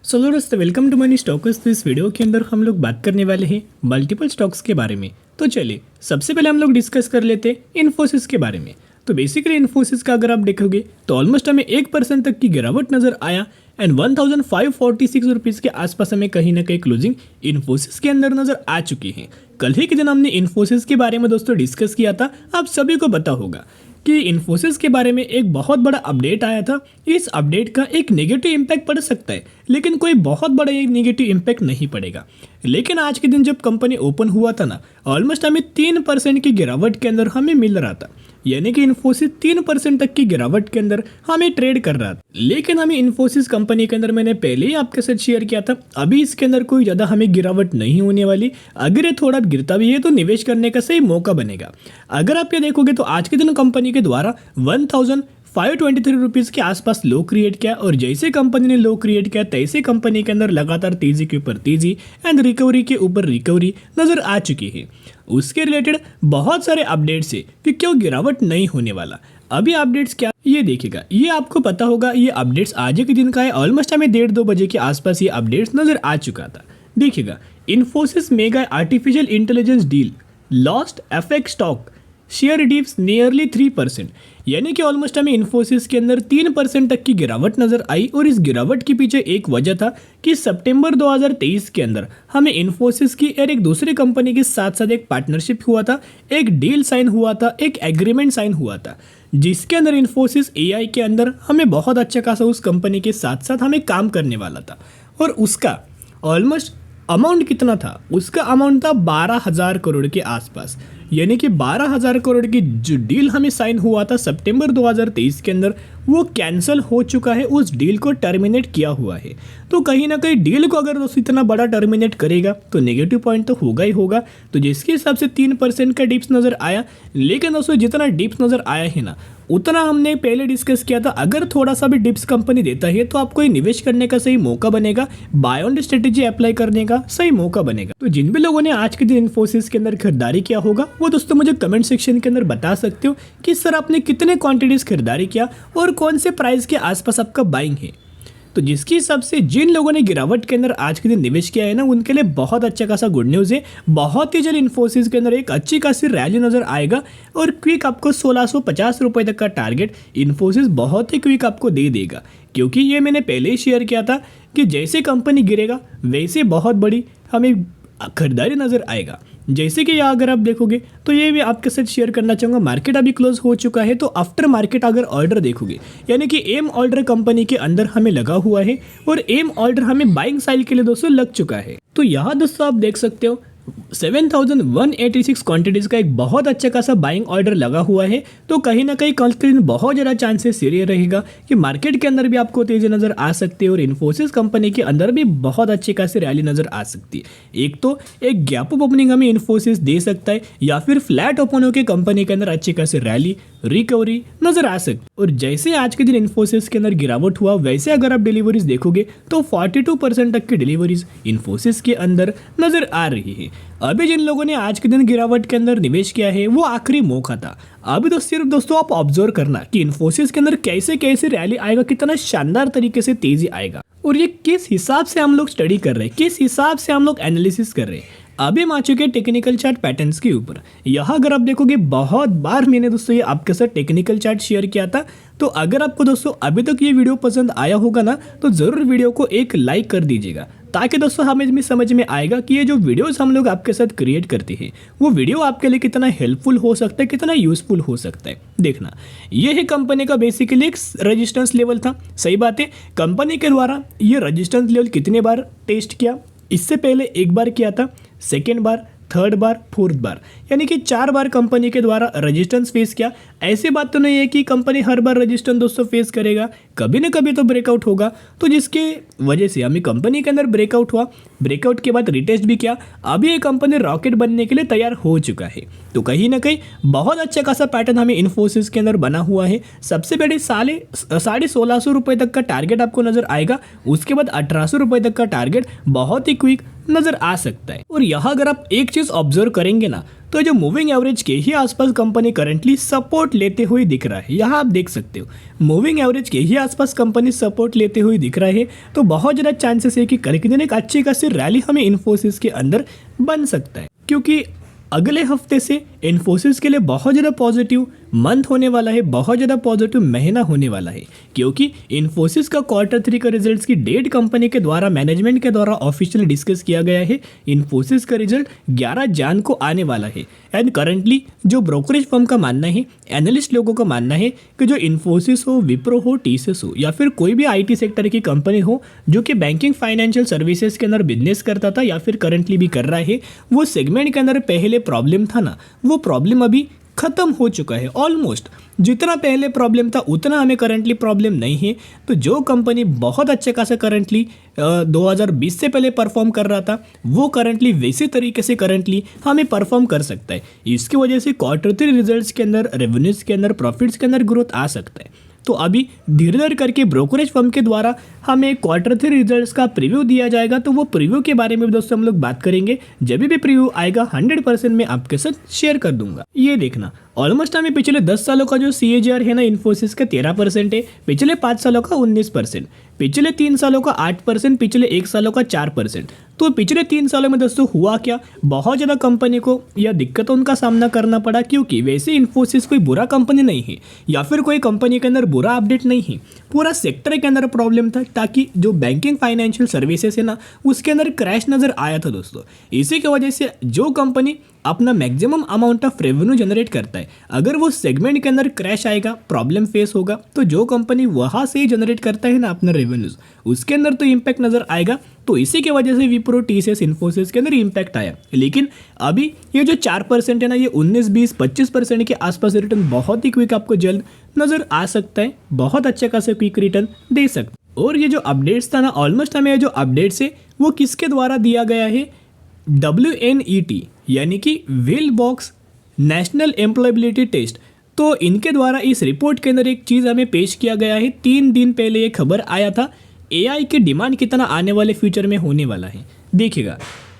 सो दोस्तों welcome to money stocks. तो इस वीडियो के अंदर हम लोग बात करने वाले हैं मल्टीपल स्टॉक्स के बारे में। तो चलिए सबसे पहले हम लोग डिस्कस कर लेते हैं इन्फोसिस के बारे में। तो बेसिकली इन्फोसिस का अगर आप देखोगे तो ऑलमोस्ट हमें 1% तक की गिरावट नजर आया एंड 1546 रुपीज़ के आसपास हमें कहीं ना कहीं क्लोजिंग इन्फोसिस के अंदर नजर आ चुकी है। कल ही के दिन हमने इन्फोसिस के बारे में दोस्तों डिस्कस किया था, आप सभी को पता होगा कि इन्फोसिस के बारे में एक बहुत बड़ा अपडेट आया था। इस अपडेट का एक नेगेटिव इम्पैक्ट पड़ सकता है, लेकिन कोई बहुत बड़ा एक नेगेटिव इम्पैक्ट नहीं पड़ेगा। लेकिन आज के दिन जब कंपनी ओपन हुआ था ना, ऑलमोस्ट हमें 3% की गिरावट के अंदर हमें मिल रहा था, यानी कि इन्फोसिस 3% तक की गिरावट के अंदर हमें ट्रेड कर रहा था। लेकिन हमें इन्फोसिस कंपनी के अंदर मैंने पहले ही आपके साथ शेयर किया था, अभी इसके अंदर कोई ज़्यादा हमें गिरावट नहीं होने वाली। अगर ये थोड़ा गिरता भी है तो निवेश करने का सही मौका बनेगा। अगर आप ये देखोगे तो आज के दिन कंपनी के द्वारा 1523 रुपीज़ के आसपास लो क्रिएट किया, और जैसे कंपनी ने लो क्रिएट किया तैसे कंपनी के अंदर लगातार तेजी के ऊपर तेजी एंड रिकवरी के ऊपर रिकवरी नजर आ चुकी है। उसके रिलेटेड बहुत सारे अपडेट्स है कि क्यों गिरावट नहीं होने वाला। अभी अपडेट्स क्या ये देखिएगा, ये आपको पता होगा। ये अपडेट्स आज के दिन का है, ऑलमोस्ट हमें 1:30-2 बजे के आसपास ये अपडेट्स नजर आ चुका था। देखिएगा, Infosys mega artificial intelligence deal lost effect stock share dips nearly 3%, यानी कि ऑलमोस्ट हमें इन्फोसिस के अंदर 3% तक की गिरावट नजर आई। और इस गिरावट के पीछे एक वजह था कि सितंबर 2023 के अंदर हमें इन्फोसिस की और एक दूसरी कंपनी के साथ साथ एक पार्टनरशिप हुआ था, एक डील साइन हुआ था, एक एग्रीमेंट साइन हुआ था, जिसके अंदर इन्फोसिस एआई के अंदर हमें बहुत अच्छा खासा उस कंपनी के साथ साथ हमें काम करने वाला था। और उसका ऑलमोस्ट अमाउंट कितना था? उसका अमाउंट था 12,000 करोड़ के आसपास, यानी कि 12,000 करोड़ की जो डील हमें साइन हुआ था सितंबर 2023 के अंदर, वो कैंसिल हो चुका है। उस डील को टर्मिनेट किया हुआ है। तो कहीं ना कहीं डील को अगर दोस्तों इतना बड़ा टर्मिनेट करेगा तो नेगेटिव पॉइंट तो होगा ही होगा। तो जिसके हिसाब से 3% का डिप्स नज़र आया, लेकिन दोस्तों जितना डिप्स नज़र आया है ना, उतना हमने पहले डिस्कस किया था, अगर थोड़ा सा भी डिप्स कंपनी देता है तो आपको निवेश करने का सही मौका बनेगा, बाय ऑन स्ट्रेटेजी अप्लाई करने का सही मौका बनेगा। तो जिन भी लोगों ने आज के दिन इन्फोसिस के अंदर खरीदारी किया होगा वो दोस्तों मुझे कमेंट सेक्शन के अंदर बता सकते हो कि सर आपने कितने क्वांटिटीज खरीदारी किया और कौन से प्राइस के आसपास आपका बाइंग है। तो जिसके हिसाब से जिन लोगों ने गिरावट के अंदर आज के दिन निवेश किया है ना, उनके लिए बहुत अच्छा खासा गुड न्यूज़ है। बहुत ही जल्द इन्फोसिस के अंदर एक अच्छी खासी रैली नजर आएगा और क्विक आपको 1650 रुपये तक का टारगेट इन्फोसिस बहुत ही क्विक आपको दे देगा, क्योंकि ये मैंने पहले ही शेयर किया था कि जैसे कंपनी गिरेगा वैसे बहुत बड़ी हमें खरीदारी नजर आएगा। जैसे कि यहाँ अगर आप देखोगे तो ये भी आपके साथ शेयर करना चाहूँगा, मार्केट अभी क्लोज हो चुका है। तो आफ्टर मार्केट अगर ऑर्डर देखोगे, यानी कि एम ऑर्डर कंपनी के अंदर हमें लगा हुआ है और एम ऑर्डर हमें बाइंग साइड के लिए दोस्तों लग चुका है। तो यहाँ दोस्तों आप देख सकते हो 7186 क्वांटिटीज का एक बहुत अच्छा खासा बाइंग ऑर्डर लगा हुआ है। तो कहीं ना कहीं कल के दिन बहुत ज़्यादा चांसेस ये रहेगा कि मार्केट के अंदर भी आपको तेजी नजर आ सकती है और इन्फोसिस कंपनी के अंदर भी बहुत अच्छी खासी रैली नजर आ सकती है। एक तो एक गैप अप ओपनिंग हमें इन्फोसिस दे सकता है, या फिर फ्लैट ओपन होकर कंपनी के अंदर अच्छी खासी रैली रिकवरी नजर आ सकती है। और जैसे आज के दिन इन्फोसिस के अंदर गिरावट हुआ, वैसे अगर आप डिलीवरीज देखोगे तो 42% तक की डिलीवरीज इन्फोसिस के अंदर नजर आ रही है। अभी जिन लोगों ने आज के दिन गिरावट के अंदर निवेश किया है वो आखिरी मौका था। अभी तो सिर्फ दोस्तों आप ऑब्जर्व करना कि इन्फोसिस के अंदर कैसे कैसे रैली आएगा, कितना शानदार तरीके से तेजी आएगा, और ये किस हिसाब से हम लोग स्टडी कर रहे हैं, किस हिसाब से हम लोग एनालिसिस कर रहे हैं। अभी हम आ चुके हैं टेक्निकल चार्ट पैटर्न्स के ऊपर। यहाँ अगर आप देखोगे बहुत बार मैंने दोस्तों ये आपके साथ टेक्निकल चार्ट शेयर किया था। तो अगर आपको दोस्तों अभी तक ये वीडियो पसंद आया होगा ना, तो ज़रूर वीडियो को एक लाइक कर दीजिएगा, ताकि दोस्तों हमें समझ में आएगा कि ये जो वीडियोस हम लोग आपके साथ क्रिएट करते हैं वो वीडियो आपके लिए कितना हेल्पफुल हो सकता है, कितना यूजफुल हो सकता है। देखना, ये है कंपनी का बेसिकली एक रेजिस्टेंस लेवल था। सही बात है, कंपनी के द्वारा ये रेजिस्टेंस लेवल कितने बार टेस्ट किया? इससे पहले एक बार किया था, सेकेंड बार, थर्ड बार, फोर्थ बार, यानी कि 4 बार कंपनी के द्वारा रेजिस्टेंस फेस किया। ऐसी बात तो नहीं है कि कंपनी हर बार रेजिस्टेंस दोस्तों फेस करेगा, कभी ना कभी तो ब्रेकआउट होगा। तो जिसके वजह से हमें कंपनी के अंदर ब्रेकआउट हुआ, ब्रेकआउट के बाद रिटेस्ट भी किया। अभी ये कंपनी रॉकेट बनने के लिए तैयार हो चुका है। तो कहीं ना कहीं बहुत अच्छा खासा पैटर्न हमें इन्फोसिस के अंदर बना हुआ है। सबसे पहले 1650 रुपये तक का टारगेट आपको नजर आएगा, उसके बाद 1800 रुपये तक का टारगेट बहुत ही क्विक नजर आ सकता है। और यहाँ अगर आप एक चीज ऑब्जर्व करेंगे ना, तो जो मूविंग एवरेज के ही आसपास कंपनी करंटली सपोर्ट लेते हुए दिख रहा है, यहाँ आप देख सकते हो मूविंग एवरेज के ही आसपास कंपनी सपोर्ट लेते हुए दिख रहा है। तो बहुत ज़्यादा चांसेस है कि कल के दिन एक अच्छी खासी रैली हमें इन्फोसिस के अंदर बन सकता है, क्योंकि अगले हफ्ते से इन्फोसिस के लिए बहुत ज़्यादा पॉजिटिव मंथ होने वाला है, बहुत ज़्यादा पॉजिटिव महीना होने वाला है, क्योंकि इन्फोसिस का Q3 का रिजल्ट्स की डेट कंपनी के द्वारा मैनेजमेंट के द्वारा ऑफिशियली डिस्कस किया गया है। इन्फोसिस का रिजल्ट 11 जन को आने वाला है। एंड करंटली जो ब्रोकरेज फर्म का मानना है, एनालिस्ट लोगों का मानना है कि जो इन्फोसिस हो, विप्रो हो, टीसीएस हो या फिर कोई भी IT सेक्टर की कंपनी हो जो कि बैंकिंग फाइनेंशियल सर्विसेज के अंदर बिजनेस करता था या फिर करंटली भी कर रहा है, वो सेगमेंट के अंदर पहले प्रॉब्लम था ना, वो प्रॉब्लम अभी खत्म हो चुका है। ऑलमोस्ट जितना पहले प्रॉब्लम था उतना हमें करंटली प्रॉब्लम नहीं है। तो जो कंपनी बहुत अच्छे खासा करंटली 2020 से पहले परफॉर्म कर रहा था, वो करंटली वैसे तरीके से करंटली हमें परफॉर्म कर सकता है। इसकी वजह से Q3 रिजल्ट्स के अंदर, रेवेन्यूज़ के अंदर, प्रॉफिट्स के अंदर ग्रोथ आ सकता है। तो अभी धीरे धीरे करके ब्रोकरेज फर्म के द्वारा हमें Q3 रिजल्ट्स का प्रीव्यू दिया जाएगा। तो वो प्रीव्यू के बारे में भी दोस्तों हम लोग बात करेंगे। जब भी प्रीव्यू आएगा 100% मैं आपके साथ शेयर कर दूंगा। ये देखना, ऑलमोस्ट हमें पिछले 10 सालों का जो CAGR है ना इन्फोसिस का 13% है, पिछले 5 सालों का 19%, पिछले 3 सालों का 8%, पिछले 1 सालों का 4%। तो पिछले 3 सालों में दोस्तों हुआ क्या, बहुत ज़्यादा कंपनी को यह दिक्कतों का सामना करना पड़ा, क्योंकि वैसे इन्फोसिस कोई बुरा कंपनी नहीं है या फिर कोई कंपनी के अंदर बुरा अपडेट नहीं है, पूरा सेक्टर के अंदर प्रॉब्लम था। ताकि जो बैंकिंग फाइनेंशियल सर्विसेज है ना, उसके अंदर क्रैश नज़र आया था दोस्तों। इसी की वजह से जो कंपनी अपना maximum amount of revenue generate करता है, अगर वो सेगमेंट के अंदर क्रैश आएगा, प्रॉब्लम फेस होगा, तो जो कंपनी वहाँ से ही जनरेट करता है ना अपना रेवेन्यूज, उसके अंदर तो इम्पैक्ट नज़र आएगा। तो इसी के वजह से विप्रो, टीसीएस, इन्फोसिस के अंदर इम्पैक्ट आया। लेकिन अभी ये जो 4% है ना, ये 19, 20, 25% के आसपास रिटर्न बहुत ही क्विक आपको जल्द नज़र आ सकता है, बहुत अच्छे खासे क्विक रिटर्न दे सकता है। और ये जो अपडेट्स था ना, ऑलमोस्ट हमें जो अपडेट्स है वो किसके द्वारा दिया गया है, WNET यानी कि विल-बॉक्स नेशनल एम्प्लॉयबिलिटी टेस्ट। तो इनके द्वारा इस रिपोर्ट के अंदर एक चीज़ हमें पेश किया गया है। 3 दिन पहले ये खबर आया था, AI की डिमांड कितना आने वाले फ्यूचर में होने वाला है। देखिएगा,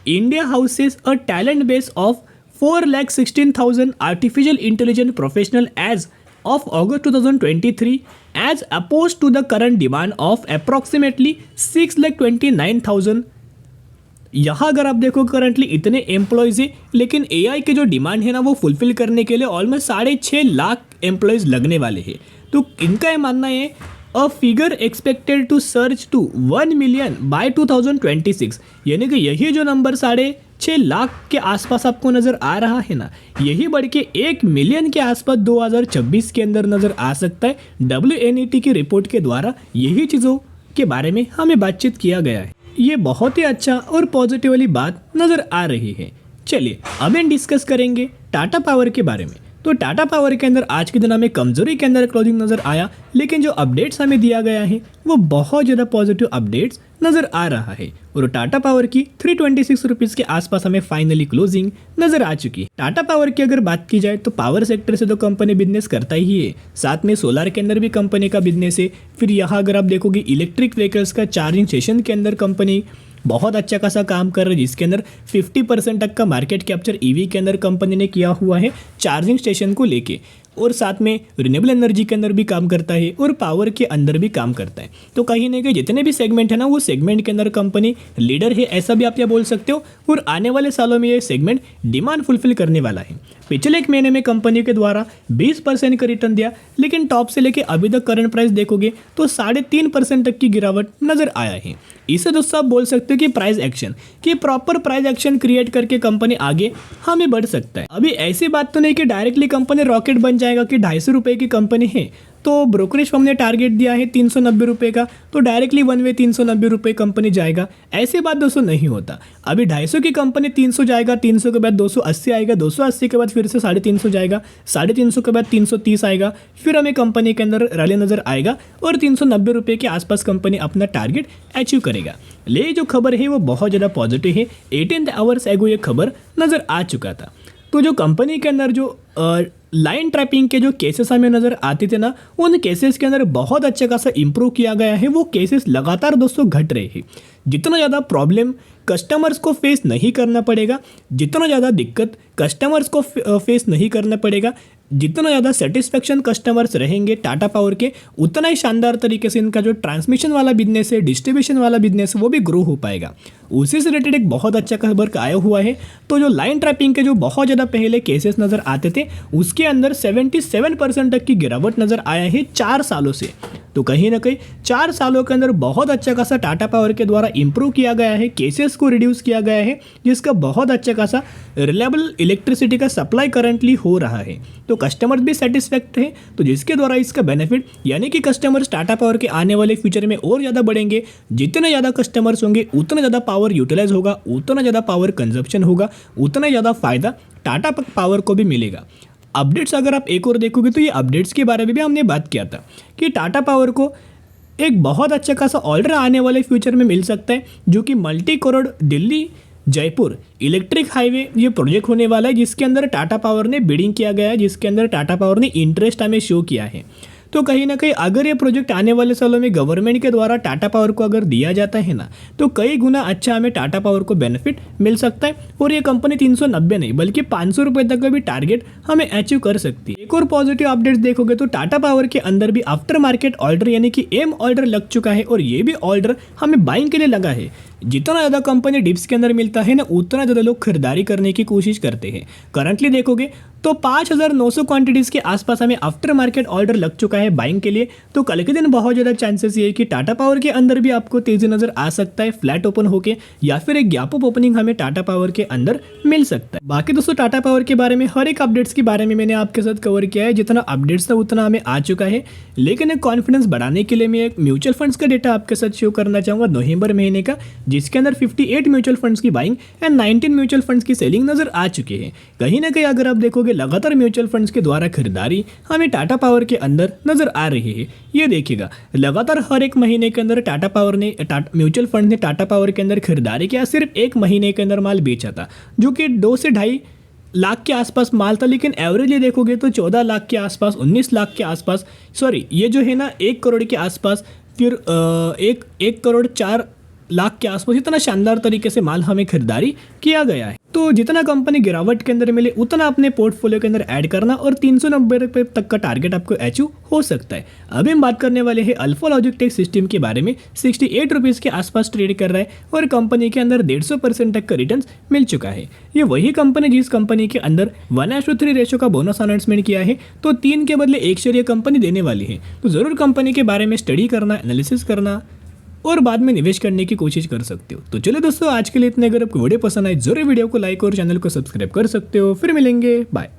India houses a talent base of 4,16,000 artificial intelligence professional as of August 2023 as opposed to the current demand of approximately 6,29,000। यहाँ अगर आप देखो करंटली इतने एम्प्लॉयज़ है, लेकिन AI के जो डिमांड है ना वो फुलफिल करने के लिए ऑलमोस्ट 6.5 लाख एम्प्लॉयज़ लगने वाले हैं। तो इनका ये मानना है a figure expected to surge to 1 million by 2026, यानी कि यही जो नंबर 6.5 लाख के आसपास आपको नज़र आ रहा है ना, यही बढ़ के 1 मिलियन के आसपास 2026 के अंदर नज़र आ सकता है। WNET की रिपोर्ट के द्वारा यही चीज़ों के बारे में हमें बातचीत किया गया है। ये बहुत ही अच्छा और पॉजिटिव वाली बात नज़र आ रही है। चलिए अब हम डिस्कस करेंगे टाटा पावर के बारे में। तो टाटा पावर के अंदर आज के दिन हमें कमजोरी के अंदर क्लोजिंग नज़र आया, लेकिन जो अपडेट्स हमें दिया गया है वो बहुत ज़्यादा पॉजिटिव अपडेट्स नज़र आ रहा है। और टाटा पावर की 326 रुपीज़ के आसपास हमें फाइनली क्लोजिंग नज़र आ चुकी है। टाटा पावर की अगर बात की जाए तो पावर सेक्टर से तो कंपनी बिजनेस करता ही है, साथ में सोलर के अंदर भी कंपनी का बिजनेस है। फिर यहाँ अगर आप देखोगे इलेक्ट्रिक व्हीकल्स का चार्जिंग स्टेशन के अंदर कंपनी बहुत अच्छा खासा काम कर रही है, जिसके अंदर 50% तक का मार्केट कैप्चर EV के अंदर कंपनी ने किया हुआ है चार्जिंग स्टेशन को लेके। और साथ में रिन्यूएबल एनर्जी के अंदर भी काम करता है और पावर के अंदर भी काम करता है। तो कहीं ना कहीं जितने भी सेगमेंट है ना, वो सेगमेंट के अंदर कंपनी लीडर है, ऐसा भी आप यह बोल सकते हो। और आने वाले सालों में ये सेगमेंट डिमांड फुलफिल करने वाला है। पिछले 1 महीने में कंपनी के द्वारा 20% का रिटर्न दिया, लेकिन टॉप से लेके अभी तक करंट प्राइस देखोगे तो 3.5% तक की गिरावट नजर आया है। इसे दोस्तों आप बोल सकते हो कि प्राइस एक्शन, कि प्रॉपर प्राइस एक्शन क्रिएट करके कंपनी आगे हमें बढ़ सकता है। अभी ऐसी बात तो नहीं कि डायरेक्टली कंपनी रॉकेट बन जाएगा कि 250 रुपये की कंपनी है तो ब्रोकरेज फर्म ने टारगेट दिया है 390 रुपये का, तो डायरेक्टली वन वे 390 रुपये कंपनी जाएगा, ऐसी बात दोस्तों नहीं होता। अभी 250 की कंपनी 300 जाएगा, 300 के बाद 280 आएगा, 280 के बाद फिर से 350 जाएगा, 350 के बाद 330 आएगा, फिर हमें कंपनी के अंदर रैली नजर आएगा और 390 रुपये के आसपास कंपनी अपना टारगेट अचीव करेगा। ले जो खबर है वो बहुत ज़्यादा पॉजिटिव है। 18 आवर्स एगो ये खबर नज़र आ चुका था। तो जो कंपनी के अंदर जो लाइन ट्रैपिंग के जो केसेस हमें नज़र आते थे ना, उन केसेस के अंदर बहुत अच्छा खासा इंप्रूव किया गया है। वो केसेस लगातार दोस्तों घट रहे हैं। जितना ज़्यादा प्रॉब्लम कस्टमर्स को फेस नहीं करना पड़ेगा, जितना ज़्यादा दिक्कत कस्टमर्स को फेस नहीं करना पड़ेगा, जितना ज़्यादा सेटिस्फेक्शन कस्टमर्स रहेंगे टाटा पावर के, उतना ही शानदार तरीके से इनका जो ट्रांसमिशन वाला बिजनेस है, डिस्ट्रीब्यूशन वाला बिजनेस है, वो भी ग्रो हो पाएगा। उसी से रिलेटेड एक बहुत अच्छा खबर आया हुआ है। तो जो लाइन ट्रैपिंग के जो बहुत ज़्यादा पहले केसेस नज़र आते थे, उसके अंदर 77% तक की गिरावट नज़र आया है 4 सालों से। तो कहीं ना कहीं 4 सालों के अंदर बहुत अच्छा खासा टाटा पावर के द्वारा इंप्रूव किया गया है, केसेस को रिड्यूस किया गया है, जिसका बहुत अच्छा खासा रिलायबल इलेक्ट्रिसिटी का सप्लाई करंटली हो रहा है। तो कस्टमर्स भी सेटिस्फैक्ट है, तो जिसके द्वारा इसका बेनिफिट यानी कि कस्टमर्स टाटा पावर के आने वाले फ्यूचर में और ज़्यादा बढ़ेंगे। जितने ज़्यादा कस्टमर्स होंगे उतना ज़्यादा पावर यूटिलाइज होगा, उतना ज़्यादा पावर कंजप्शन होगा, उतना ज़्यादा फायदा टाटा पावर को भी मिलेगा। अपडेट्स अगर आप एक और देखोगे तो ये अपडेट्स के बारे में भी हमने बात किया था कि टाटा पावर को एक बहुत अच्छा खासा ऑर्डर आने वाले फ्यूचर में मिल सकता है, जो कि multi crore Delhi Jaipur electric highway ये प्रोजेक्ट होने वाला है, जिसके अंदर टाटा पावर ने बिडिंग किया गया है, जिसके अंदर टाटा पावर ने इंटरेस्ट हमें शो किया है। तो कहीं ना कहीं अगर ये प्रोजेक्ट आने वाले सालों में गवर्नमेंट के द्वारा टाटा पावर को अगर दिया जाता है ना, तो कई गुना अच्छा हमें टाटा पावर को बेनिफिट मिल सकता है। और ये कंपनी 390 नहीं बल्कि 500 रुपये तक का भी टारगेट हमें अचीव कर सकती है। एक और पॉजिटिव अपडेट्स देखोगे तो टाटा पावर के अंदर भी आफ्टर मार्केट ऑर्डर यानी कि एम ऑर्डर लग चुका है, और ये भी ऑर्डर हमें बाइंग के लिए लगा है। जितना ज़्यादा कंपनी डिप्स के अंदर मिलता है ना, उतना ज़्यादा लोग खरीदारी करने की कोशिश करते हैं। करंटली देखोगे तो 5900 क्वांटिटीज़ के आसपास हमें आफ्टर मार्केट ऑर्डर लग चुका है बाइंग के लिए। तो कल के दिन बहुत ज़्यादा चांसेस ये है कि टाटा पावर के अंदर भी आपको तेज़ी नज़र आ सकता है, फ्लैट ओपन होके, या फिर एक गैप अप ओपनिंग हमें टाटा पावर के अंदर मिल सकता है। बाकी दोस्तों टाटा पावर के बारे में हर एक अपडेट्स के बारे में मैंने आपके साथ कवर किया है। जितना अपडेट्स था उतना हमें आ चुका है, लेकिन एक कॉन्फिडेंस बढ़ाने के लिए मैं एक म्यूचुअल फंड्स का डेटा आपके साथ शो करना चाहूँगा नवंबर महीने का, जिसके अंदर 58 म्यूचुअल फंड्स की बाइंग एंड 19 म्यूचुअल फंड्स की सेलिंग नजर आ चुके हैं। कहीं ना कहीं अगर आप देखोगे लगातार म्यूचुअल फंड्स के द्वारा खरीदारी हमें टाटा पावर के अंदर नजर आ रही है। ये देखिएगा लगातार हर एक महीने के अंदर टाटा पावर ने म्यूचुअल फंड ने टाटा पावर के अंदर खरीदारी किया। सिर्फ एक महीने के अंदर माल बेचा था, जो कि 2 से 2.5 लाख के आसपास माल था, लेकिन एवरेज देखोगे तो 14 लाख के आसपास, 19 लाख के आसपास, सॉरी ये जो है ना 1 करोड़ के आसपास, फिर 1 करोड़ 4 लाख के आसपास, इतना शानदार तरीके से माल हमें खरीदारी किया गया है। तो जितना कंपनी गिरावट के अंदर मिले उतना अपने पोर्टफोलियो के अंदर ऐड करना, और 390 रुपये तक का टारगेट आपको अचीव हो सकता है। अभी हम बात करने वाले हैं अल्फा लॉजिक टेक सिस्टम के बारे में। 68 रुपीज़ के आसपास ट्रेड कर रहा है, और कंपनी के अंदर 150% तक का रिटर्न मिल चुका है। ये वही कंपनी जिस कंपनी के अंदर 1:3 रेशो का बोनस अनाउंसमेंट किया है, तो 3 के बदले 1 शेयर ये कंपनी देने वाली है। तो ज़रूर कंपनी के बारे में स्टडी करना, एनालिसिस करना और बाद में निवेश करने की कोशिश कर सकते हो। तो चलिए दोस्तों आज के लिए इतने। अगर आपको वीडियो पसंद आए जरूर वीडियो को लाइक और चैनल को सब्सक्राइब कर सकते हो। फिर मिलेंगे, बाय।